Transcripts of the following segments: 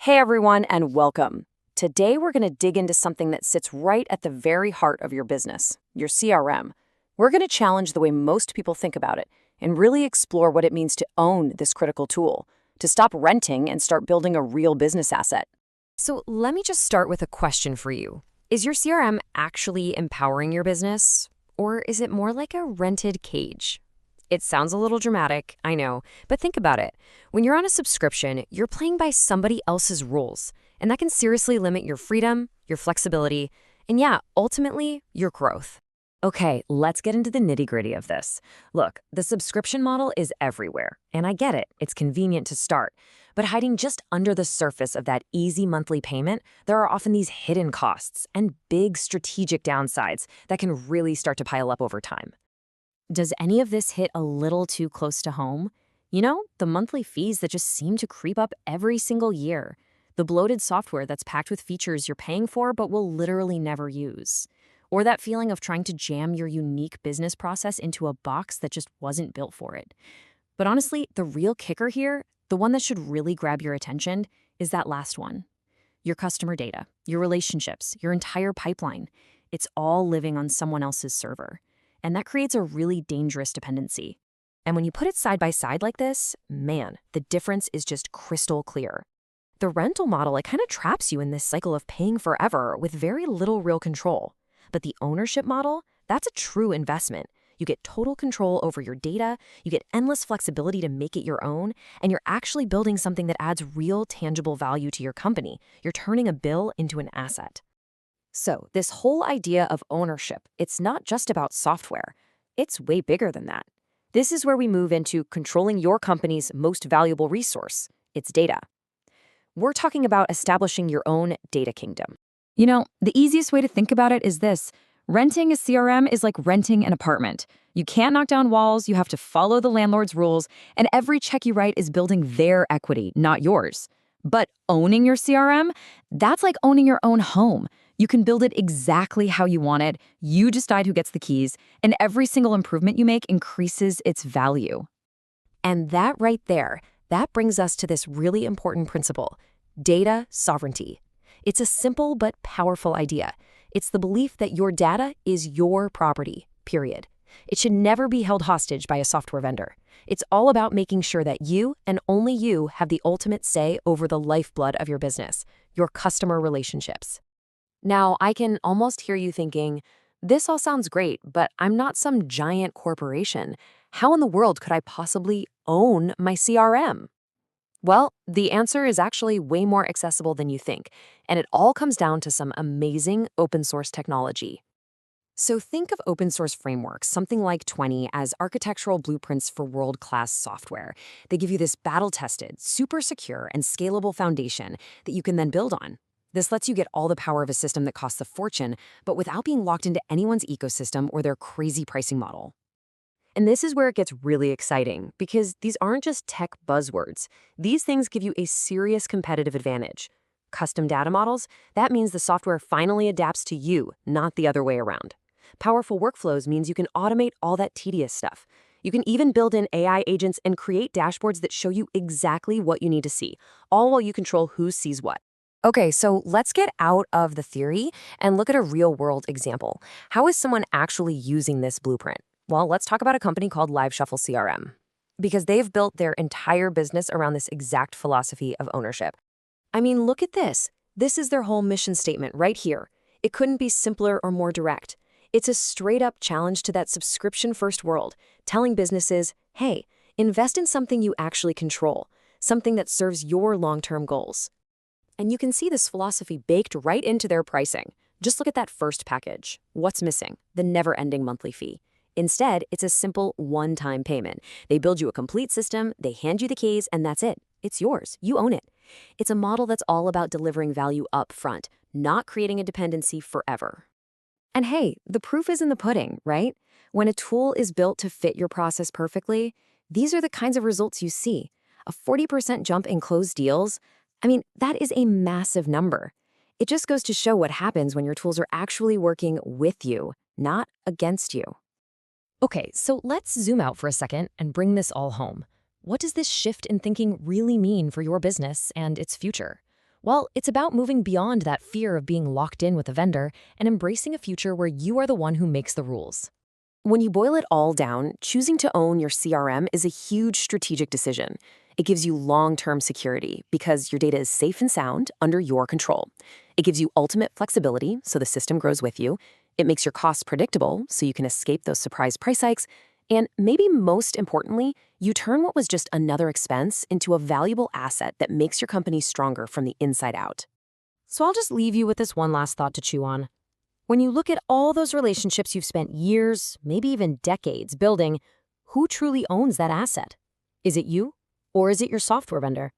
Hey everyone, and welcome. Today we're going to dig into something that sits right at the very heart of your business, your CRM. We're going to challenge the way most people think about it and really explore what it means to own this critical tool, to stop renting and start building a real business asset. So let me just start with a question for you. Is your CRM actually empowering your business? Or is it more like a rented cage? It sounds a little dramatic, I know, but think about it. When you're on a subscription, you're playing by somebody else's rules, and that can seriously limit your freedom, your flexibility, and yeah, ultimately, your growth. Okay, let's get into the nitty-gritty of this. Look, the subscription model is everywhere, and I get it, it's convenient to start. But hiding just under the surface of that easy monthly payment, there are often these hidden costs and big strategic downsides that can really start to pile up over time. Does any of this hit a little too close to home? You know, the monthly fees that just seem to creep up every single year. The bloated software that's packed with features you're paying for but will literally never use. Or that feeling of trying to jam your unique business process into a box that just wasn't built for it. But honestly, the real kicker here, the one that should really grab your attention, is that last one. Your customer data, your relationships, your entire pipeline. It's all living on someone else's server. And that creates a really dangerous dependency. And when you put it side by side like this, man, the difference is just crystal clear. The rental model, it kind of traps you in this cycle of paying forever with very little real control. But the ownership model, that's a true investment. You get total control over your data, you get endless flexibility to make it your own, and you're actually building something that adds real tangible value to your company. You're turning a bill into an asset. So this whole idea of ownership, it's not just about software. It's way bigger than that. This is where we move into controlling your company's most valuable resource, its data. We're talking about establishing your own data kingdom. You know, the easiest way to think about it is this. Renting a CRM is like renting an apartment. You can't knock down walls, you have to follow the landlord's rules, and every check you write is building their equity, not yours. But owning your CRM, that's like owning your own home. You can build it exactly how you want it, you decide who gets the keys, and every single improvement you make increases its value. And that right there, that brings us to this really important principle, data sovereignty. It's a simple but powerful idea. It's the belief that your data is your property, period. It should never be held hostage by a software vendor. It's all about making sure that you and only you have the ultimate say over the lifeblood of your business, your customer relationships. Now, I can almost hear you thinking, this all sounds great, but I'm not some giant corporation. How in the world could I possibly own my CRM? Well, the answer is actually way more accessible than you think, and it all comes down to some amazing open source technology. So think of open source frameworks, something like 20, as architectural blueprints for world-class software. They give you this battle-tested, super secure, and scalable foundation that you can then build on. This lets you get all the power of a system that costs a fortune, but without being locked into anyone's ecosystem or their crazy pricing model. And this is where it gets really exciting, because these aren't just tech buzzwords. These things give you a serious competitive advantage. Custom data models, that means the software finally adapts to you, not the other way around. Powerful workflows means you can automate all that tedious stuff. You can even build in AI agents and create dashboards that show you exactly what you need to see, all while you control who sees what. Okay, so let's get out of the theory and look at a real-world example. How is someone actually using this blueprint? Well, let's talk about a company called LiveShuffle CRM, because they've built their entire business around this exact philosophy of ownership. I mean, look at this. This is their whole mission statement right here. It couldn't be simpler or more direct. It's a straight-up challenge to that subscription-first world, telling businesses, hey, invest in something you actually control, something that serves your long-term goals. And you can see this philosophy baked right into their pricing. Just look at that first package. What's missing? The never-ending monthly fee. Instead, it's a simple one-time payment. They build you a complete system, they hand you the keys, and that's it. It's yours. You own it. It's a model that's all about delivering value up front, not creating a dependency forever. And hey, the proof is in the pudding, right? When a tool is built to fit your process perfectly, these are the kinds of results you see. A 40% jump in closed deals, I mean, that is a massive number. It just goes to show what happens when your tools are actually working with you, not against you. Okay, so let's zoom out for a second and bring this all home. What does this shift in thinking really mean for your business and its future? Well, it's about moving beyond that fear of being locked in with a vendor and embracing a future where you are the one who makes the rules. When you boil it all down, choosing to own your CRM is a huge strategic decision. It gives you long-term security because your data is safe and sound under your control. It gives you ultimate flexibility so the system grows with you. It makes your costs predictable so you can escape those surprise price hikes. And maybe most importantly, you turn what was just another expense into a valuable asset that makes your company stronger from the inside out. So I'll just leave you with this one last thought to chew on. When you look at all those relationships you've spent years, maybe even decades building, who truly owns that asset? Is it you, or is it your software vendor?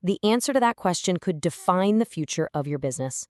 The answer to that question could define the future of your business.